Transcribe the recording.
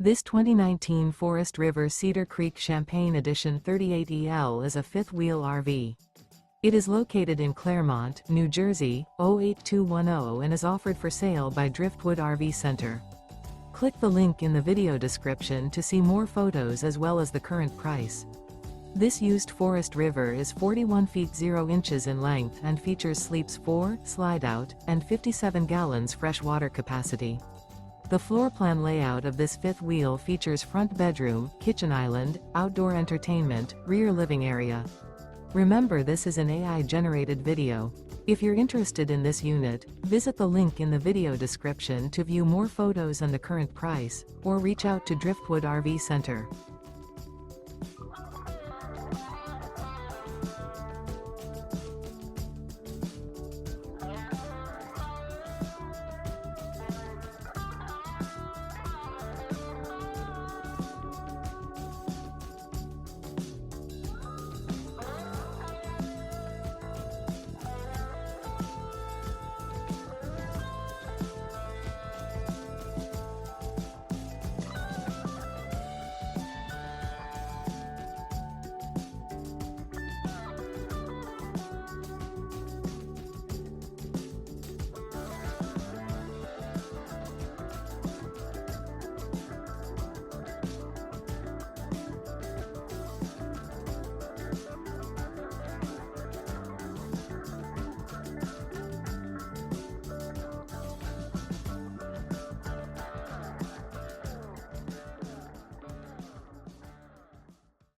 This 2019 Forest River Cedar Creek Champagne Edition 38EL is a fifth-wheel RV. It is located in Clermont, New Jersey, 08210 and is offered for sale by Driftwood RV Center. Click the link in the video description to see more photos as well as the current price. This used Forest River is 41 feet 0 inches in length and features sleeps 4, slide-out, and 57 gallons fresh water capacity. The floor plan layout of this fifth wheel features front bedroom, kitchen island, outdoor entertainment, rear living area. Remember, this is an AI-generated video. If you're interested in this unit, visit the link in the video description to view more photos and the current price, or reach out to Driftwood RV Center.